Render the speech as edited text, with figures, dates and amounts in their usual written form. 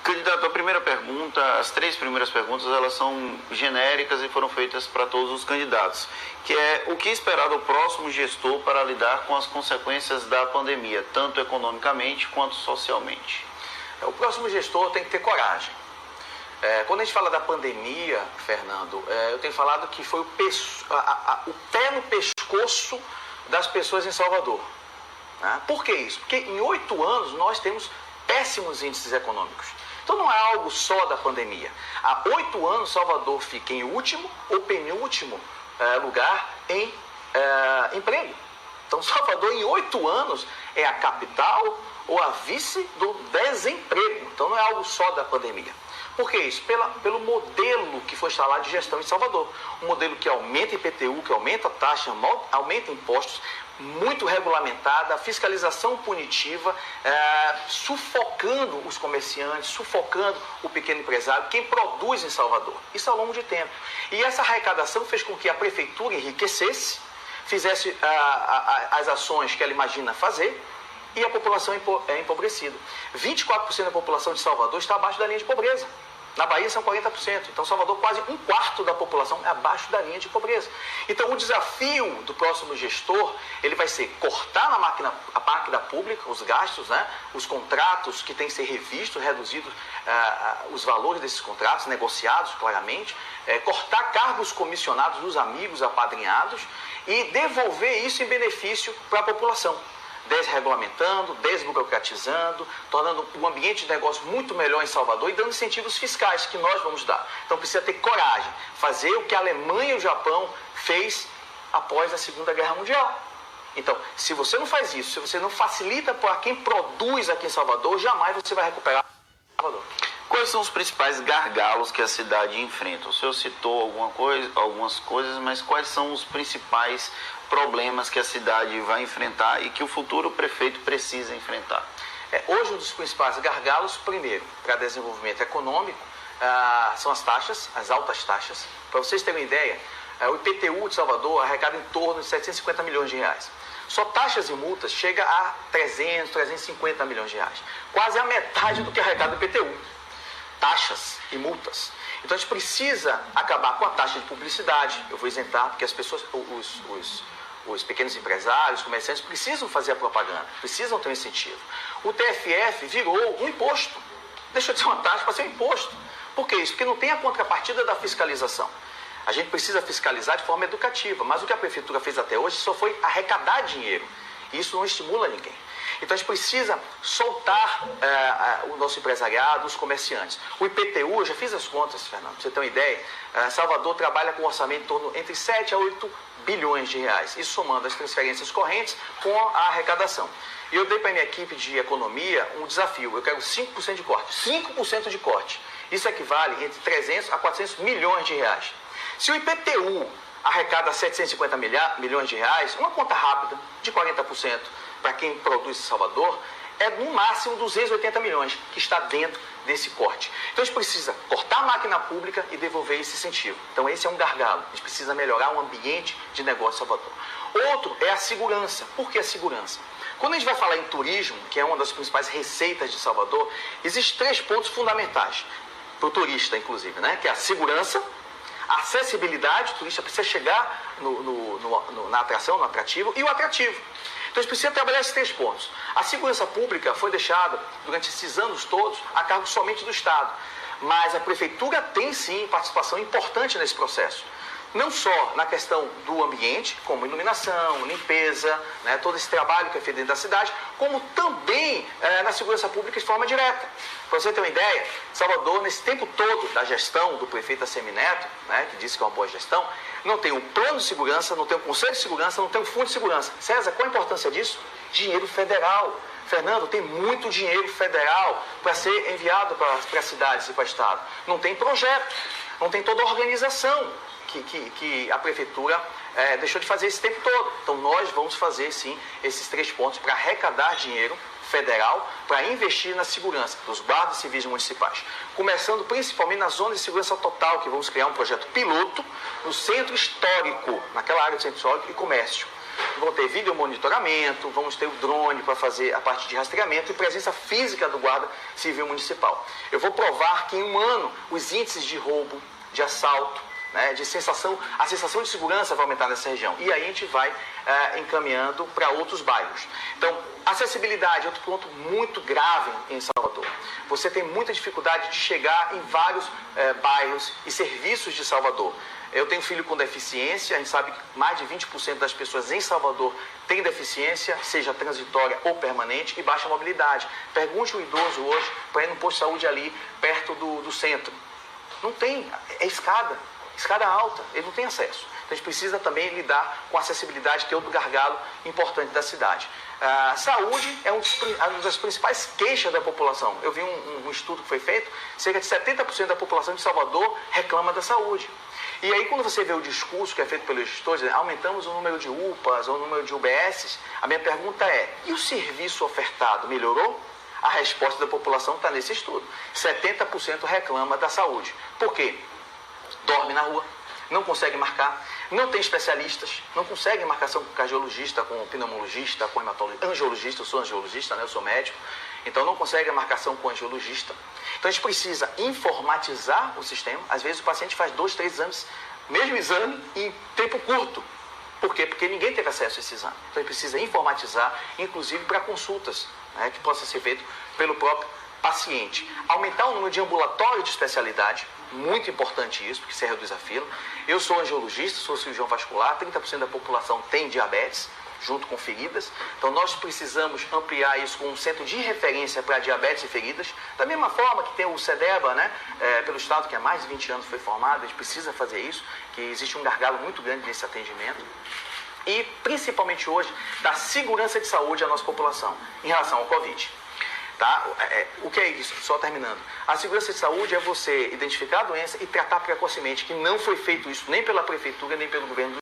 Candidato, a primeira pergunta, as 3 primeiras perguntas, elas são genéricas e foram feitas para todos os candidatos, que é o que esperar do próximo gestor para lidar com as consequências da pandemia, tanto economicamente quanto socialmente? O próximo gestor tem que ter coragem. Quando a gente fala da pandemia, Fernando, eu tenho falado que foi o pé no pescoço das pessoas em Salvador. Né? Por que isso? Porque em 8 anos nós temos péssimos índices econômicos. Então não é algo só da pandemia. Há 8 anos Salvador fica em último ou penúltimo lugar em emprego. Então Salvador em 8 anos é a capital ou a vice do desemprego. Então não é algo só da pandemia. Por que isso? Pelo modelo que foi instalado de gestão em Salvador. Um modelo que aumenta IPTU, que aumenta a taxa, aumenta impostos, muito regulamentada, fiscalização punitiva, sufocando os comerciantes, sufocando o pequeno empresário, quem produz em Salvador. Isso ao longo de tempo. E essa arrecadação fez com que a prefeitura enriquecesse, fizesse as ações que ela imagina fazer, e a população é empobrecida. 24% da população de Salvador está abaixo da linha de pobreza. Na Bahia são 40%. Então, Salvador, quase 1/4 da população é abaixo da linha de pobreza. Então, o desafio do próximo gestor, ele vai ser cortar a máquina pública, os gastos, né? Os contratos que têm que ser revistos, reduzidos os valores desses contratos, negociados claramente, cortar cargos comissionados dos amigos apadrinhados e devolver isso em benefício para a população. Desregulamentando, desburocratizando, tornando o ambiente de negócio muito melhor em Salvador e dando incentivos fiscais que nós vamos dar. Então precisa ter coragem, fazer o que a Alemanha e o Japão fez após a Segunda Guerra Mundial. Então, se você não faz isso, se você não facilita para quem produz aqui em Salvador, jamais você vai recuperar Salvador. Quais são os principais gargalos que a cidade enfrenta? O senhor citou algumas coisas, mas quais são os principais problemas que a cidade vai enfrentar e que o futuro prefeito precisa enfrentar? Hoje, um dos principais gargalos, primeiro, para desenvolvimento econômico, são as taxas, as altas taxas. Para vocês terem uma ideia, o IPTU de Salvador arrecada em torno de 750 milhões de reais. Só taxas e multas chega a 350 milhões de reais. Quase a metade do que arrecada o IPTU. Taxas e multas. Então a gente precisa acabar com a taxa de publicidade. Eu vou isentar porque as pessoas, os pequenos empresários, os comerciantes precisam fazer a propaganda, precisam ter um incentivo. O TFF virou um imposto. Deixou de ser uma taxa para ser um imposto. Por que isso? Porque não tem a contrapartida da fiscalização. A gente precisa fiscalizar de forma educativa, mas o que a prefeitura fez até hoje só foi arrecadar dinheiro. E isso não estimula ninguém. Então a gente precisa soltar o nosso empresariado, os comerciantes. O IPTU, eu já fiz as contas, Fernando, para você ter uma ideia, Salvador trabalha com um orçamento em torno entre 7 a 8 bilhões de reais. Isso somando as transferências correntes com a arrecadação. E eu dei para a minha equipe de economia um desafio. Eu quero 5% de corte. 5% de corte. Isso equivale entre 300 a 400 milhões de reais. Se o IPTU arrecada 750 milhões de reais, uma conta rápida de 40% para quem produz em Salvador, é no máximo 280 milhões que está dentro desse corte. Então a gente precisa cortar a máquina pública e devolver esse incentivo. Então esse é um gargalo. A gente precisa melhorar o ambiente de negócio em Salvador. Outro é a segurança. Por que a segurança? Quando a gente vai falar em turismo, que é uma das principais receitas de Salvador, existem 3 pontos fundamentais para o turista, inclusive, né? Que é a segurança, a acessibilidade, o turista precisa chegar na atração, no atrativo, e o atrativo. Então a gente precisa trabalhar esses 3 pontos. A segurança pública foi deixada, durante esses anos todos, a cargo somente do Estado. Mas a Prefeitura tem sim participação importante nesse processo. Não só na questão do ambiente, como iluminação, limpeza, né, todo esse trabalho que é feito dentro da cidade, como também na segurança pública de forma direta. Para você ter uma ideia, Salvador, nesse tempo todo da gestão do prefeito Assemineto, né, que disse que é uma boa gestão, não tem um plano de segurança, não tem um conselho de segurança, não tem um fundo de segurança. César, qual a importância disso? Dinheiro federal. Fernando, tem muito dinheiro federal para ser enviado para as cidades e para o Estado. Não tem projeto, não tem toda a organização que a Prefeitura deixou de fazer esse tempo todo. Então nós vamos fazer sim esses 3 pontos para arrecadar dinheiro federal para investir na segurança dos guardas civis municipais. Começando principalmente na zona de segurança total, que vamos criar um projeto piloto no centro histórico, naquela área do centro histórico e comércio. vão ter vídeo monitoramento, vamos ter o drone para fazer a parte de rastreamento e presença física do Guarda Civil Municipal. Eu vou provar que em um ano os índices de roubo, de assalto, né, a sensação de segurança vai aumentar nessa região. E aí a gente vai encaminhando para outros bairros. Então, acessibilidade é outro ponto muito grave em Salvador. Você tem muita dificuldade de chegar em vários bairros e serviços de Salvador. Eu tenho filho com deficiência, a gente sabe que mais de 20% das pessoas em Salvador têm deficiência, seja transitória ou permanente, e baixa mobilidade. Pergunte um idoso hoje para ir no posto de saúde ali, perto do centro. Não tem, é escada alta, ele não tem acesso. Então a gente precisa também lidar com a acessibilidade, que é outro gargalo importante da cidade. Saúde é uma das principais queixas da população. Eu vi um estudo que foi feito, cerca de 70% da população de Salvador reclama da saúde. E aí quando você vê o discurso que é feito pelos gestores, aumentamos o número de UPAs ou o número de UBSs, a minha pergunta é, e o serviço ofertado melhorou? A resposta da população está nesse estudo. 70% reclama da saúde. Por quê? Dorme na rua, não consegue marcar, não tem especialistas, não consegue marcação com cardiologista, com pneumologista, com hematologista, angiologista, eu sou angiologista, né? Eu sou médico, então não consegue a marcação com angiologista. Então a gente precisa informatizar o sistema, às vezes o paciente faz 2, 3 exames, mesmo exame, em tempo curto. Por quê? Porque ninguém teve acesso a esse exame. Então a gente precisa informatizar, inclusive para consultas, né? Que possa ser feito pelo próprio paciente. Aumentar o número de ambulatórios de especialidade, muito importante isso, porque você reduz a fila. Eu sou angiologista, sou cirurgião vascular, 30% da população tem diabetes, junto com feridas. Então nós precisamos ampliar isso com um centro de referência para diabetes e feridas. Da mesma forma que tem o CEDEBA, né, pelo Estado, que há mais de 20 anos foi formado, a gente precisa fazer isso, que existe um gargalo muito grande nesse atendimento. E principalmente hoje, da segurança de saúde à nossa população, em relação ao Covid. Tá? O que é isso? Só terminando. A segurança de saúde é você identificar a doença e tratar precocemente, que não foi feito isso nem pela prefeitura, nem pelo governo do